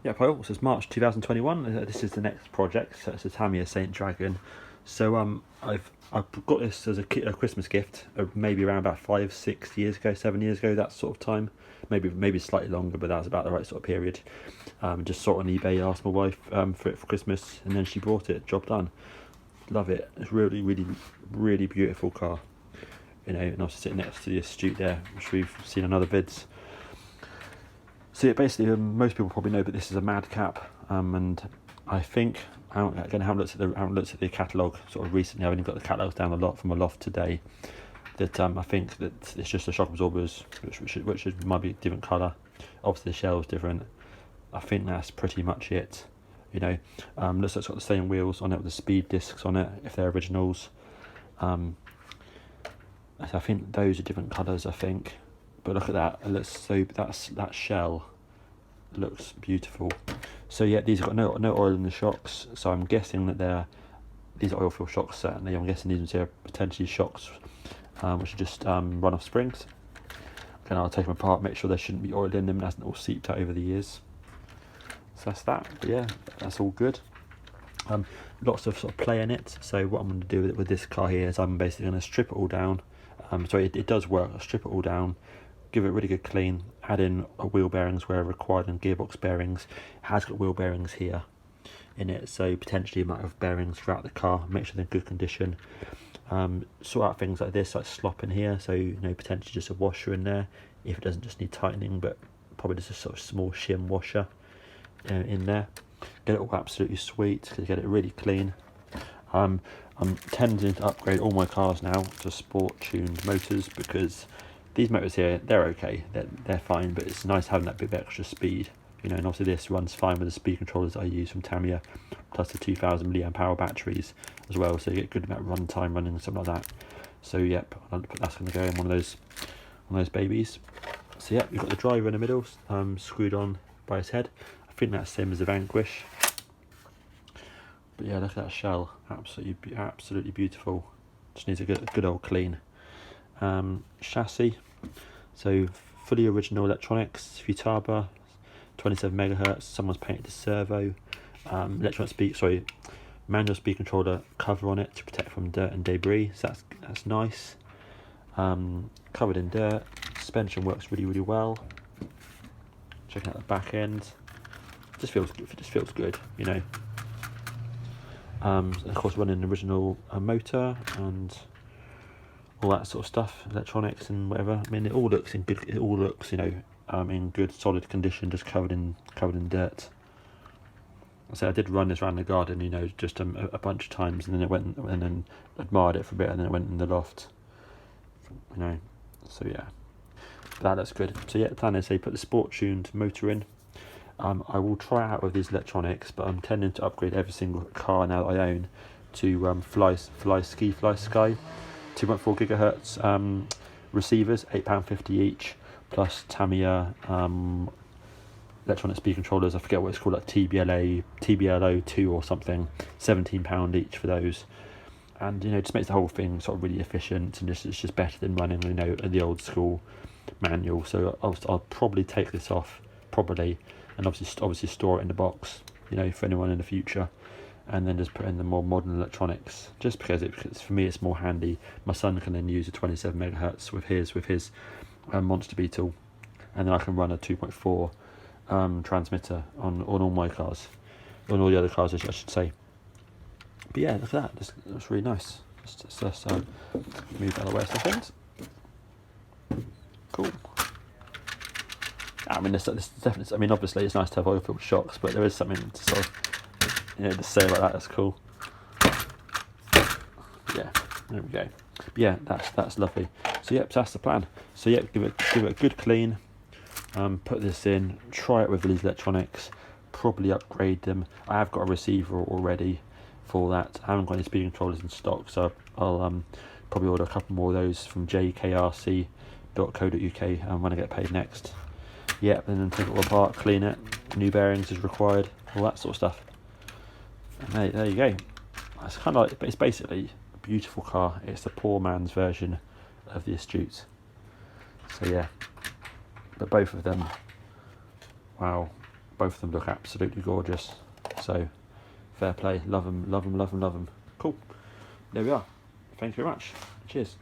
Yeah, Paul, so it's March 2021. This is the next project. So it's a Tamiya Saint Dragon. So I've got this as a Christmas gift, maybe around about 5, 6 years ago, 7 years ago, that sort of time. Maybe slightly longer, but that was about the right sort of period. Just saw it on eBay, asked my wife for it for Christmas, and then she brought it. Job done. Love it. It's really, really, really beautiful car. You know, and also sitting next to the Astute there, which we've seen on other vids. So yeah, basically, most people probably know, but this is a madcap, and I think I haven't looked at the catalogue sort of recently. I've only got the catalogues down a lot from a loft today. That I think that it's just the shock absorbers, which might be a different colour. Obviously, the shell's different. I think that's pretty much it. You know, looks like it's got the same wheels on it with the speed discs on it, if they're originals. I think those are different colours. I think. But look at that, it looks so, that shell looks beautiful. So yeah, these have got no oil in the shocks, so I'm guessing that these are oil filled shocks certainly. I'm guessing these are potentially shocks which are just run off springs. And I'll take them apart, make sure there shouldn't be oil in them and hasn't all seeped out over the years. So that's that, but yeah, that's all good. Lots of sort of play in it, so what I'm going to do with this car here is I'm basically going to strip it all down. So it does work. I'll strip it all down, give it a really good clean, add in wheel bearings where required and gearbox bearings. It has got wheel bearings here in it, so potentially you might have bearings throughout the car, make sure they're in good condition. Sort out things like this, like slop in here, so you know, potentially just a washer in there if it doesn't just need tightening, but probably just a sort of small shim washer in there. Get it all absolutely sweet, get it really clean. I'm tending to upgrade all my cars now to sport tuned motors, because these motors here, they're okay, they're fine, but it's nice having that bit of extra speed, you know. And obviously this runs fine with the speed controllers I use from Tamiya, plus the 2000 milliamp hour batteries as well, so you get a good amount of run time running and something like that. So yep, that's going to go in one of those babies. So yep, you've got the driver in the middle, screwed on by his head. I think that's the same as the Vanquish. But yeah, look at that shell, absolutely beautiful. Just needs a good old clean. Chassis, so fully original electronics, Futaba, 27 megahertz. Someone's painted the servo. Manual speed controller cover on it to protect from dirt and debris. So that's nice. Covered in dirt. Suspension works really well. Checking out the back end. Just feels good, you know. Of course, running an original motor and all that sort of stuff, electronics and whatever. I mean, it all looks you know, in good solid condition, just covered in dirt. So I did run this around the garden, you know, just a bunch of times, and then it went and then admired it for a bit, and then it went in the loft, you know. So yeah, but that looks good. So yeah, the plan is they put the sport tuned motor in. I will try out with these electronics, but I'm tending to upgrade every single car now that I own to Fly Sky 2.4 gigahertz receivers, £8.50 each, plus Tamiya electronic speed controllers. I forget what it's called, like TBLO2 or something, £17 each for those. And you know, it just makes the whole thing sort of really efficient, and it's just better than running, you know, the old school manual. So I'll probably take this off and obviously store it in the box, you know, for anyone in the future, and then just put in the more modern electronics, just because for me it's more handy. My son can then use a 27 megahertz with his Monster Beetle, and then I can run a 2.4 transmitter on all my cars, on all the other cars I should say. But yeah, look at that, that's really nice. Let's move that away a second. Cool. I mean, this definitely. I mean, obviously, it's nice to have oil-filled shocks, but there is something to sort of, you know, to say about that. That's cool. Yeah, there we go. But yeah, that's lovely. So yep, so that's the plan. So yeah, give it a good clean. Put this in. Try it with these electronics. Probably upgrade them. I have got a receiver already for that. I haven't got any speed controllers in stock, so I'll probably order a couple more of those from jkrc.co.uk when I get paid next. Yep, and then take it all apart, clean it, new bearings is required, all that sort of stuff. And there you go. It's kind of like, it's basically a beautiful car. It's the poor man's version of the Astute. So yeah, but both of them, wow, both of them look absolutely gorgeous. So fair play, love them, love them, love them, love them. Cool. There we are. Thank you very much. Cheers.